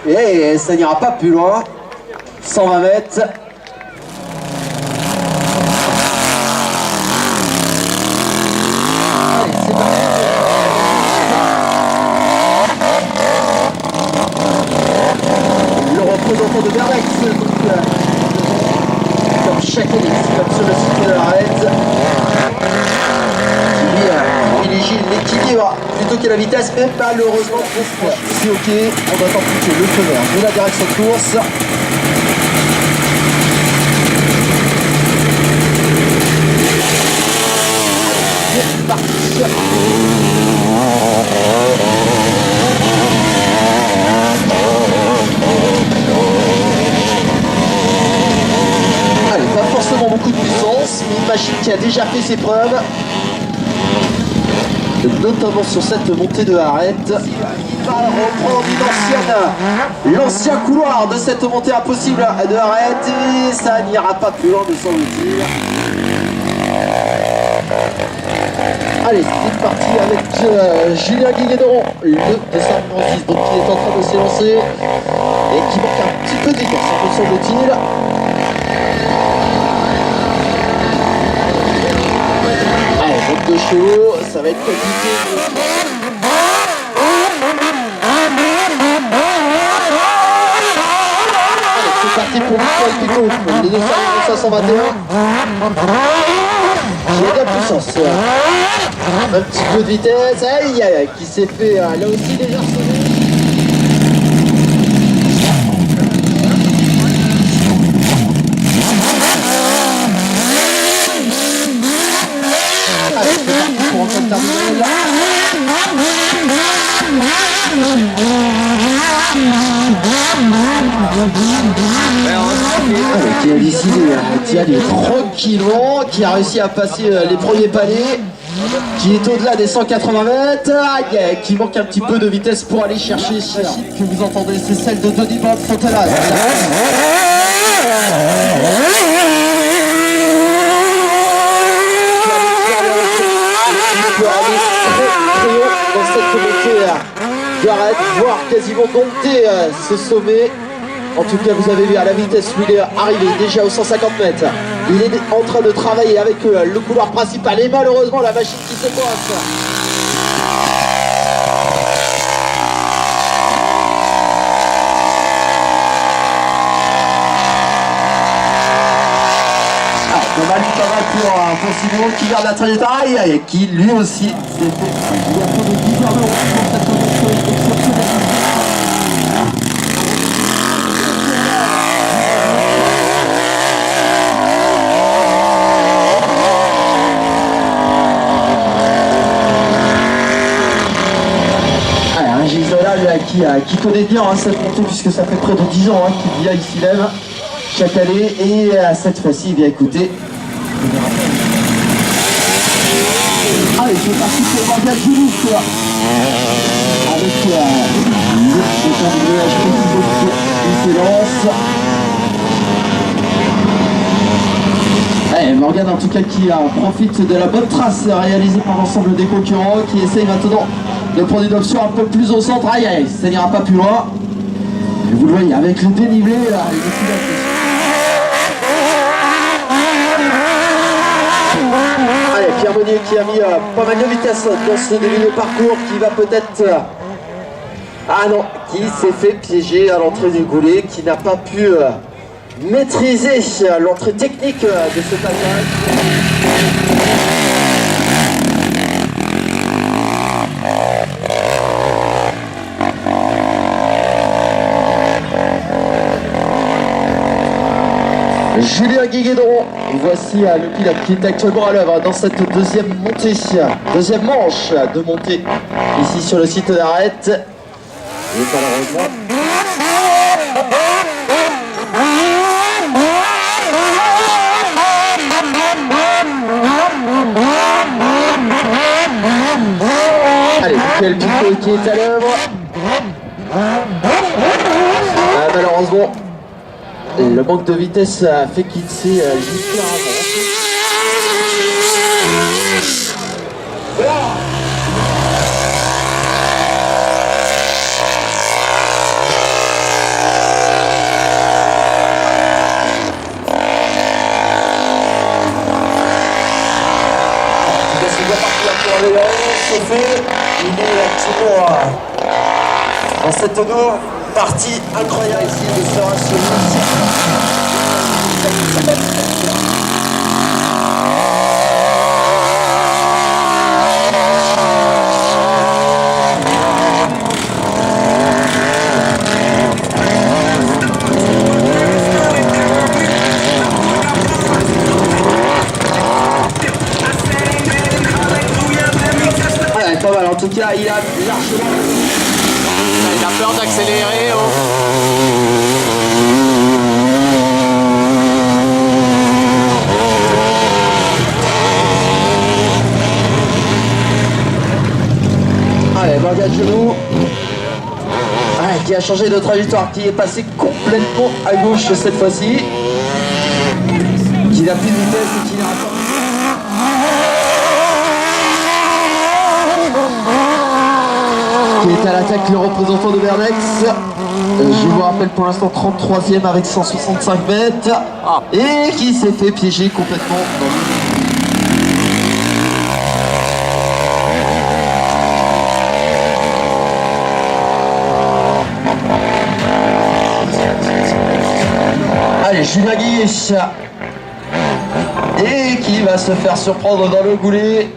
Et ça n'ira pas plus loin. 120 mètres. Le représentant de Berlex, comme chaque année, comme sur le site de l'arête, qui privilégie l'équilibre plutôt que la vitesse, mais malheureusement c'est ok, on attend plus que le feu vert de la direction de course. C'est parti. Allez, pas forcément beaucoup de puissance, mais une machine qui a déjà fait ses preuves, notamment sur cette montée de arête. Il va reprendre l'ancien couloir de cette montée impossible de arête et ça n'ira pas plus loin, me semble-t-il. Allez, c'est parti avec Julien Guiguedon, le descendant 6, donc qui est en train de s'élancer et qui manque un petit peu d'écart, me semble-t-il. Allez, donc de chevaux, ça va être compliqué. Allez, c'est parti pour Michael Pico, le 521. J'ai de la puissance. Un petit peu de vitesse. Aïe, aïe, qui s'est fait là aussi déjà sonner. Allez, c'est parti pour entrer le terminal. Qui a décidé d'y aller tranquillement, qui a réussi à passer les premiers paliers, qui est au-delà des 180 mètres, qui manque un petit peu de vitesse pour aller chercher la machine que vous entendez, c'est celle de Denis Band Fontelas. Dans cette montée d'arrête, voire quasiment dompter ce sommet. En tout cas, vous avez vu à la vitesse où il est arrivé déjà aux 150 mètres. Il est en train de travailler avec le couloir principal et malheureusement la machine qui se coince. Pas mal pour Simon qui garde la trajectoire et qui lui aussi s'est fait. Il y a peu de 10 heures pour cette connexion exceptionnelle. Allez, un Gisola qui connaît bien cette montée puisque ça fait près de 10 ans qu'il vient ici lève chaque année et cette fois-ci, bien écoutez. Allez, c'est parti pour Morgan Julis avec le HP qui s'élance. Allez, Morgan en tout cas qui profite de la bonne trace réalisée par l'ensemble des concurrents, qui essaye maintenant de prendre une option un peu plus au centre. Aïe aïe, ça n'ira pas plus loin. Et vous le voyez avec le dénivelé là, allez, Pierre Monnier qui a mis pas mal de vitesse dans ce début de parcours, qui va peut-être... ah non, qui s'est fait piéger à l'entrée du goulet, qui n'a pas pu maîtriser l'entrée technique de ce passage. Julien Guiguedon, voici le pilote qui est actuellement à l'œuvre dans cette deuxième montée, deuxième manche de montée ici sur le site d'arête. Et malheureusement... allez, quel piquet qui est à l'œuvre. Malheureusement, le manque de vitesse a fait qu'il s'est juste avant. chauffer. Il est toujours dans cette partie incroyable ici de ce rassurant. Pas mal, en tout cas il a largement... Il a peur d'accélérer. Oh. Allez, bagage genou. Allez, qui a changé de trajectoire, qui est passé complètement à gauche cette fois-ci. Qui n'a plus de vitesse et qui n'a pas... Qui est à l'attaque, le représentant de Vernex. Je vous rappelle pour l'instant 33e avec 165 mètres. Et qui s'est fait piéger complètement dans le... Allez, Julien Guiche. Et qui va se faire surprendre dans le goulet.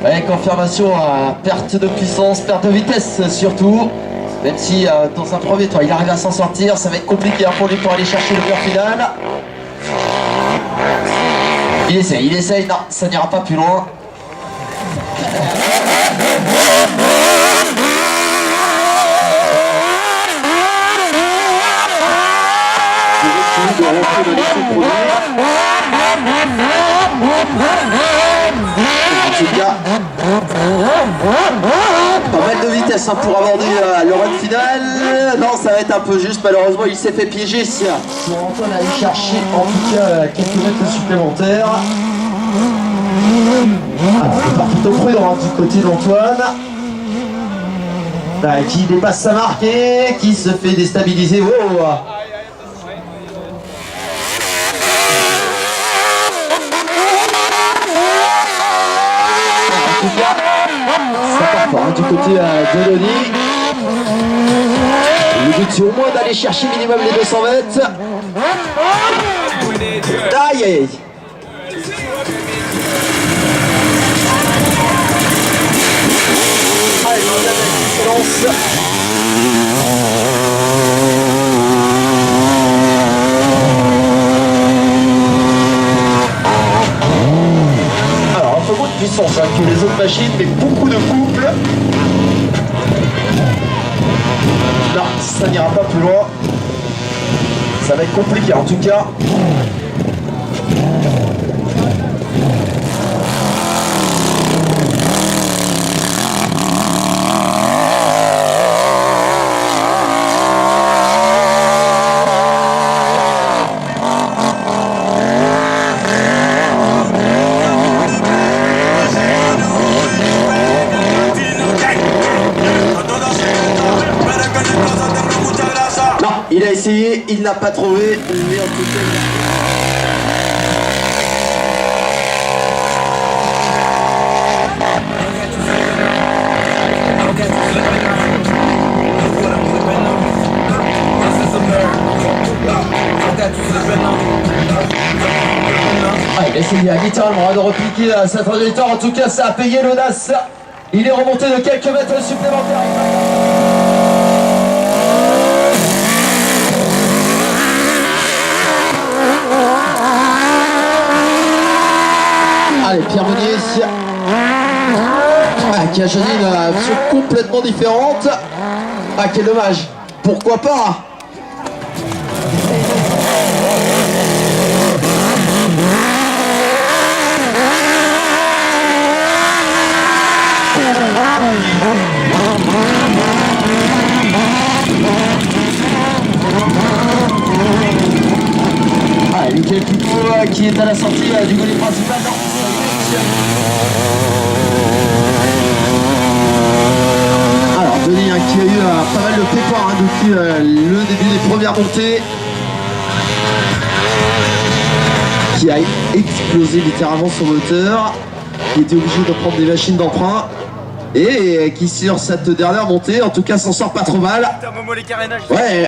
Avec confirmation à perte de puissance, perte de vitesse surtout. Même si dans un premier temps il arrive à s'en sortir, ça va être compliqué pour lui pour aller chercher le mur final. Il essaye, non, ça n'ira pas plus loin. En tout cas, pas mal de vitesse pour aborder le run final. Non, ça va être un peu juste, malheureusement il s'est fait piéger. Pour Antoine aller chercher en tout cas quelques mètres supplémentaires. C'est pas plutôt prudent du côté d'Antoine. Qui dépasse sa marque et qui se fait déstabiliser. Oh. Ça part pas du côté de Denis. Le but c'est au moins d'aller chercher minimum les 200 mètres. Aïe. Allez, excellence. Alors, un peu moins de puissance que les autres machines, mais beaucoup de couple. Non, ça n'ira pas plus loin. Ça va être compliqué en tout cas. Il a essayé, il n'a pas trouvé, mais en tout cas... il a essayé littéralement de repliquer sa trajectoire, en tout cas ça a payé l'audace. Il est remonté de quelques mètres supplémentaires. Allez, Pierre Meunier qui a choisi une option complètement différente. Ah, quel dommage. Pourquoi pas? Ah, Michael Coupeau qui est à la sortie du goulet principal. Alors Denis qui a eu pas mal de pépins depuis le début des premières montées, qui a explosé littéralement son moteur, qui était obligé de prendre des machines d'emprunt. et qui sur cette dernière montée, en tout cas, s'en sort pas trop mal. Ouais.